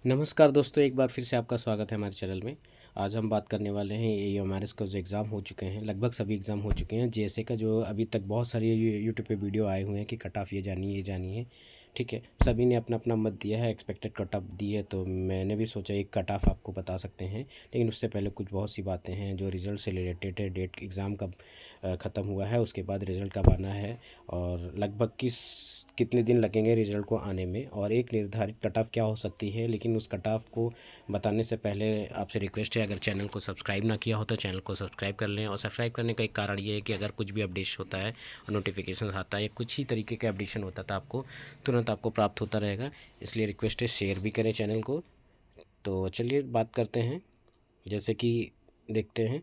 नमस्कार दोस्तों, एक बार फिर से आपका स्वागत है हमारे चैनल में। आज हम बात करने वाले हैं एयूएमआरएस का जो एग्ज़ाम हो चुके हैं, लगभग सभी एग्ज़ाम हो चुके हैं। जेएसए का जो अभी तक बहुत सारे यूट्यूब पे वीडियो आए हुए हैं कि कट ऑफ ये जानिए, ठीक है। सभी ने अपना अपना मत दिया है, एक्सपेक्टेड कट ऑफ दी है, तो मैंने भी सोचा एक कट ऑफ आपको बता सकते हैं। लेकिन उससे पहले कुछ बहुत सी बातें हैं जो रिज़ल्ट से रिलेटेड है। डेट एग्ज़ाम कब ख़त्म हुआ है, उसके बाद रिज़ल्ट कब आना है, और लगभग कितने दिन लगेंगे रिज़ल्ट को आने में, और एक निर्धारित कट ऑफ क्या हो सकती है। लेकिन उस कट ऑफ को बताने से पहले आपसे रिक्वेस्ट है, अगर चैनल को सब्सक्राइब ना किया हो तो चैनल को सब्सक्राइब कर लें। और सब्सक्राइब करने का एक कारण ये है कि अगर कुछ भी अपडेशन होता है और नोटिफिकेशन आता है या कुछ ही तरीके का अपडेशन होता था आपको तुरंत आपको प्राप्त होता रहेगा। इसलिए रिक्वेस्ट है, शेयर भी करें चैनल को। तो चलिए बात करते हैं, जैसे कि देखते हैं।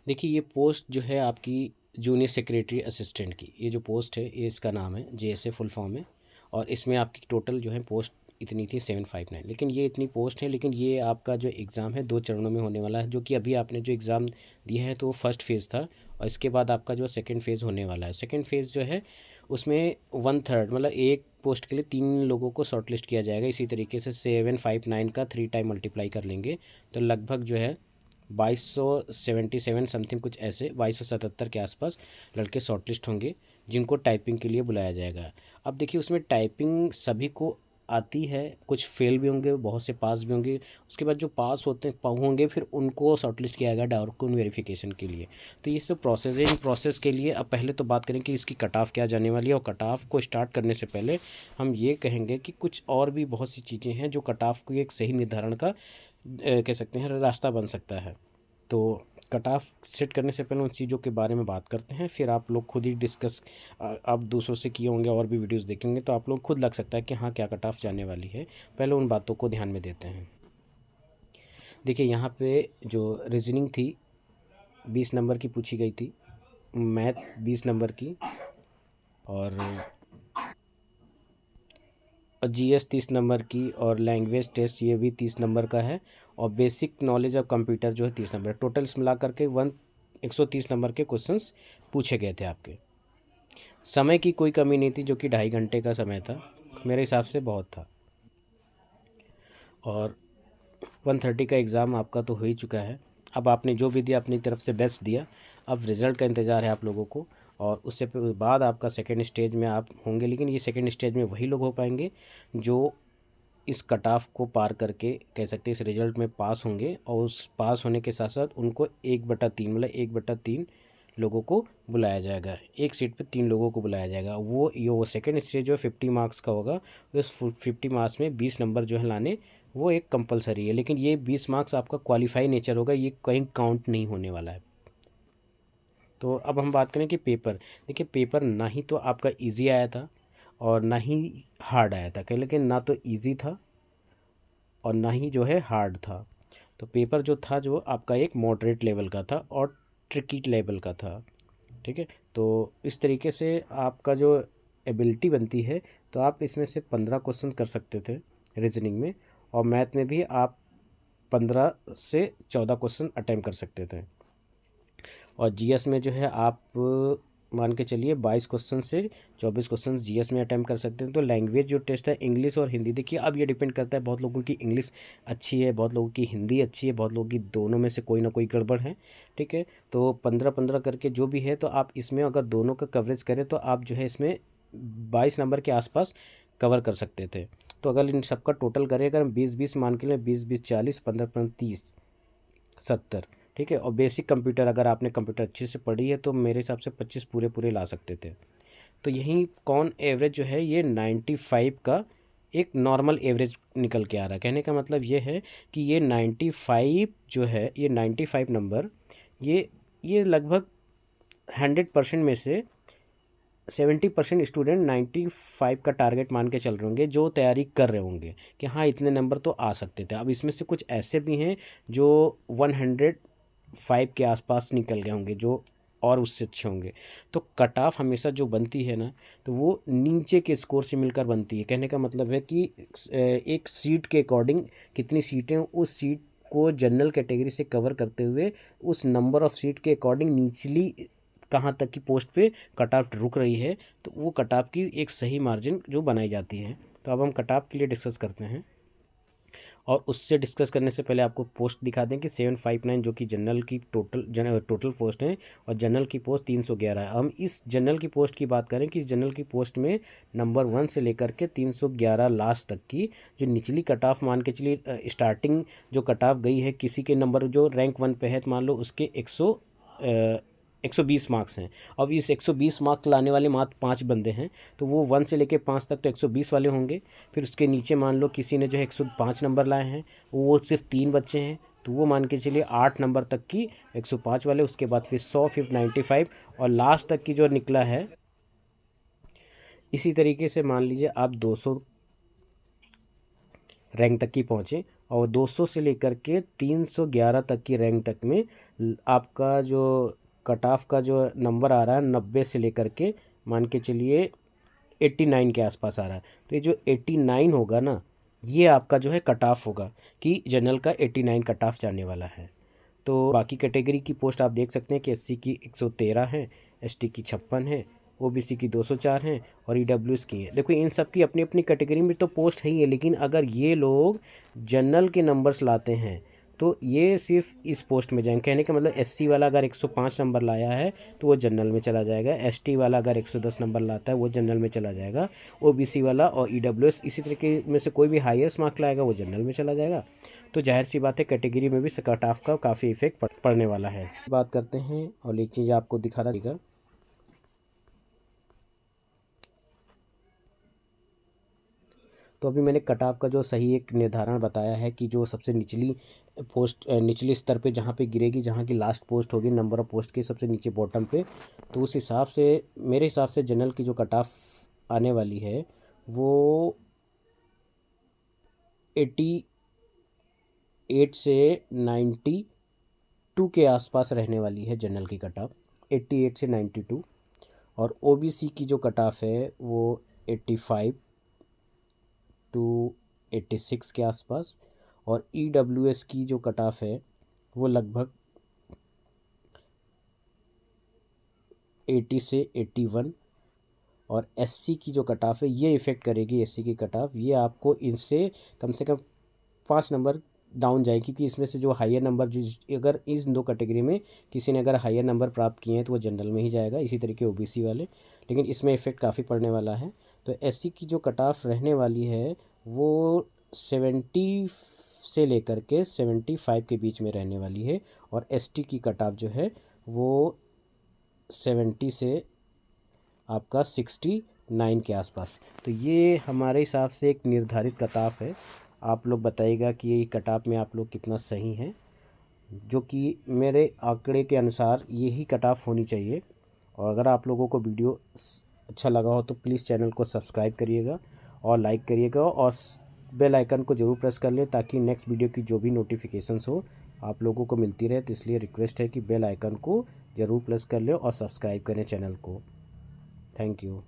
देखिए, ये पोस्ट जो है आपकी जूनियर सेक्रेटरी असिस्टेंट की, ये जो पोस्ट है ये इसका नाम है, जेएसए फुल फॉर्म है। और इसमें आपकी टोटल जो है पोस्ट इतनी थी 759। लेकिन ये इतनी पोस्ट है, लेकिन ये आपका जो एग्ज़ाम है 2 चरणों में होने वाला है। जो कि अभी आपने जो एग्ज़ाम दिया है तो वो फर्स्ट फेज़ था, और इसके बाद आपका जो सेकंड फेज़ होने वाला है। सेकंड फेज़ जो है उसमें 1/3 मतलब एक पोस्ट के लिए 3 लोगों को शॉर्टलिस्ट किया जाएगा। इसी तरीके से 759 का 3 टाइम मल्टीप्लाई कर लेंगे तो लगभग जो है 2277 समथिंग, कुछ ऐसे 2277 के आसपास लड़के शॉर्टलिस्ट होंगे जिनको टाइपिंग के लिए बुलाया जाएगा। अब देखिए, उसमें टाइपिंग सभी को आती है, कुछ फेल भी होंगे, बहुत से पास भी होंगे। उसके बाद जो पास होंगे फिर उनको शॉर्टलिस्ट किया जाएगा डॉक्यूमेंट वेरिफिकेशन के लिए। तो ये सब प्रोसेस है। इन प्रोसेस के लिए अब पहले तो बात करें कि इसकी कट ऑफ क्या जाने वाली है। और कट ऑफ को स्टार्ट करने से पहले हम ये कहेंगे कि कुछ और भी बहुत सी चीज़ें हैं जो कट ऑफ को एक सही निर्धारण का कह सकते हैं रास्ता बन सकता है। तो कट ऑफ सेट करने से पहले उन चीज़ों के बारे में बात करते हैं, फिर आप लोग खुद ही डिस्कस आप दूसरों से किए होंगे और भी वीडियोस देखेंगे तो आप लोग खुद लग सकता है कि हाँ, क्या कट ऑफ जाने वाली है। पहले उन बातों को ध्यान में देते हैं। देखिए, यहाँ पे जो रीजनिंग थी 20 नंबर की पूछी गई थी, मैथ 20 नंबर की, और जीएस 30 नंबर की, और लैंग्वेज टेस्ट ये भी 30 नंबर का है, और बेसिक नॉलेज ऑफ कंप्यूटर जो है 30 नंबर। टोटल मिला करके 130 नंबर के क्वेश्चंस पूछे गए थे आपके। समय की कोई कमी नहीं थी, जो कि 2.5 घंटे का समय था, मेरे हिसाब से बहुत था। और 130 का एग्ज़ाम आपका तो हो ही चुका है। अब आपने जो भी दिया अपनी तरफ से बेस्ट दिया, अब रिज़ल्ट का इंतज़ार है आप लोगों को। और उससे बाद आपका सेकेंड स्टेज में आप होंगे, लेकिन ये सेकेंड स्टेज में वही लोग हो पाएंगे जो इस कट ऑफ को पार करके कह सकते हैं इस रिज़ल्ट में पास होंगे। और उस पास होने के साथ साथ उनको 1/3 मतलब 1/3 लोगों को बुलाया जाएगा। एक सीट पे 3 लोगों को बुलाया जाएगा। वो सेकेंड स्टेज जो है 50 मार्क्स का होगा। उस 50 मार्क्स में 20 नंबर जो है लाने, वो एक कंपलसरी है। लेकिन ये 20 मार्क्स आपका क्वालिफाई नेचर होगा, ये कहीं काउंट नहीं होने वाला है। तो अब हम बात करें कि पेपर, देखिए पेपर ना ही तो आपका इजी आया था और ना ही हार्ड आया था, लेकिन ना तो इजी था और ना ही जो है हार्ड था। तो पेपर जो था जो आपका एक मॉडरेट लेवल का था और ट्रिकी लेवल का था, ठीक है। तो इस तरीके से आपका जो एबिलिटी बनती है, तो आप इसमें से 15 क्वेश्चन कर सकते थे रीजनिंग में, और मैथ में भी आप 15 से 14 क्वेश्चन अटैम्प्ट कर सकते थे। और जीएस में जो है आप मान के चलिए 22 क्वेश्चन से 24 क्वेश्चन जीएस में अटैम्प्ट कर सकते हैं। तो लैंग्वेज जो टेस्ट है इंग्लिश और हिंदी, देखिए अब ये डिपेंड करता है, बहुत लोगों की इंग्लिश अच्छी है, बहुत लोगों की हिंदी अच्छी है, बहुत लोगों की दोनों में से कोई ना कोई गड़बड़ है, ठीक है। तो 15-15 करके जो भी है, तो आप इसमें अगर दोनों का कवरेज करें तो आप जो है इसमें 22 नंबर के आसपास कवर कर सकते थे। तो अगर इन सबका टोटल करें, अगर 20-20 मान के लिए 20-20 40, 15-15 30 70, ठीक है। और बेसिक कंप्यूटर अगर आपने कंप्यूटर अच्छे से पढ़ी है तो मेरे हिसाब से 25 पूरे पूरे ला सकते थे। तो यहीं कौन एवरेज जो है ये 95 का एक नॉर्मल एवरेज निकल के आ रहा है। कहने का मतलब ये है कि ये 95 जो है, ये 95 नंबर, ये लगभग 100% में से 70% स्टूडेंट 95 का टारगेट मान के चल रहे होंगे, जो तैयारी कर रहे होंगे कि हाँ इतने नंबर तो आ सकते थे। अब इसमें से कुछ ऐसे भी हैं जो 105 के आसपास निकल गए होंगे, जो और उससे अच्छे होंगे। तो कट ऑफ हमेशा जो बनती है ना, तो वो नीचे के स्कोर से मिलकर बनती है। कहने का मतलब है कि एक सीट के अकॉर्डिंग कितनी सीटें, उस सीट को जनरल कैटेगरी से कवर करते हुए उस नंबर ऑफ़ सीट के अकॉर्डिंग निचली कहाँ तक की पोस्ट पे कट ऑफ रुक रही है, तो वो कट ऑफ की एक सही मार्जिन जो बनाई जाती है। तो अब हम कट ऑफ के लिए डिस्कस करते हैं। और उससे डिस्कस करने से पहले आपको पोस्ट दिखा दें कि 759 जो कि जनरल की टोटल पोस्ट है और जनरल की पोस्ट 311 है। हम इस जनरल की पोस्ट की बात करें कि इस जनरल की पोस्ट में नंबर 1 से लेकर के 311 लास्ट तक की जो निचली कट ऑफ मान के चलिए, स्टार्टिंग जो कट ऑफ गई है किसी के नंबर जो रैंक 1 पे है, तो मान लो उसके 120 मार्क्स हैं। अब इस 120 मार्क्स लाने वाले मात्र 5 बंदे हैं, तो वो 1 से लेके 5 तक तो 120 वाले होंगे। फिर उसके नीचे मान लो किसी ने जो है 105 नंबर लाए हैं, वो सिर्फ 3 बच्चे हैं, तो वो मान के चलिए 8 नंबर तक की 105 वाले, उसके बाद फिर 100, फिर 95 और लास्ट तक की जो निकला है। इसी तरीके से मान लीजिए आप 200 रैंक तक की पहुँचे और 200 से लेकर के 311 तक की रैंक तक में आपका जो कट ऑफ का जो नंबर आ रहा है 90 से लेकर के मान के चलिए 89 के आसपास आ रहा है। तो ये जो 89 होगा ना, ये आपका जो है कट ऑफ होगा कि जनरल का 89 कट ऑफ जाने वाला है। तो बाकी कैटेगरी की पोस्ट आप देख सकते हैं कि एससी की 113 है, एसटी की 56 है, ओबीसी की 204 हैं और ईडब्ल्यूएस की है। देखो इन सब की अपनी अपनी कैटेगरी में तो पोस्ट है ही है, लेकिन अगर ये लोग जनरल के नंबर्स लाते हैं तो ये सिर्फ इस पोस्ट में जाएंगे। कहने का मतलब एससी वाला अगर 105 नंबर लाया है तो वो जनरल में चला जाएगा, एसटी वाला अगर 110 नंबर लाता है वो जनरल में चला जाएगा, ओबीसी वाला और ईडब्ल्यूएस इसी तरीके में से कोई भी हाईएस्ट मार्क लाएगा वो जनरल में चला जाएगा। तो जाहिर सी बात है कैटेगरी में भी कट ऑफ का काफ़ी इफेक्ट पड़ने वाला है। बात करते हैं और एक चीज़ आपको दिखा रहा है। तो अभी मैंने कट ऑफ का जो सही एक निर्धारण बताया है कि जो सबसे निचली पोस्ट, निचले स्तर पे जहाँ पे गिरेगी, जहाँ की लास्ट पोस्ट होगी नंबर ऑफ पोस्ट के सबसे नीचे बॉटम पे, तो उस हिसाब से मेरे हिसाब से जनरल की जो कट ऑफ आने वाली है वो 88 से 92 के आसपास रहने वाली है। जनरल की कट ऑफ 88 से 92 और ओबीसी की जो कट ऑफ है वो 85 टू 86 के आसपास और ईडब्ल्यूएस की जो कट ऑफ है वो लगभग 80 से 81 और एससी की जो कट ऑफ है ये इफ़ेक्ट करेगी। एससी की कट ऑफ ये आपको इनसे कम से कम 5 नंबर डाउन जाएगी, क्योंकि इसमें से जो हायर नंबर अगर इस दो कैटेगरी में किसी ने अगर हायर नंबर प्राप्त किए हैं तो वो जनरल में ही जाएगा, इसी तरीके ओबीसी वाले, लेकिन इसमें इफ़ेक्ट काफ़ी पड़ने वाला है। तो एससी की जो कट ऑफ रहने वाली है वो 70 से लेकर के 75 के बीच में रहने वाली है और एसटी की कट ऑफ जो है वो 70 से आपका 69 के आसपास। तो ये हमारे हिसाब से एक निर्धारित कट ऑफ है। आप लोग बताइएगा कि ये कट ऑफ में आप लोग कितना सही हैं, जो कि मेरे आंकड़े के अनुसार यही कट ऑफ होनी चाहिए। और अगर आप लोगों को वीडियो अच्छा लगा हो तो प्लीज़ चैनल को सब्सक्राइब करिएगा और लाइक करिएगा और बेल आइकन को ज़रूर प्रेस कर लें ताकि नेक्स्ट वीडियो की जो भी नोटिफिकेशंस हो आप लोगों को मिलती रहे। तो इसलिए रिक्वेस्ट है कि बेल आइकन को ज़रूर प्रेस कर लें और सब्सक्राइब करें चैनल को। Thank you.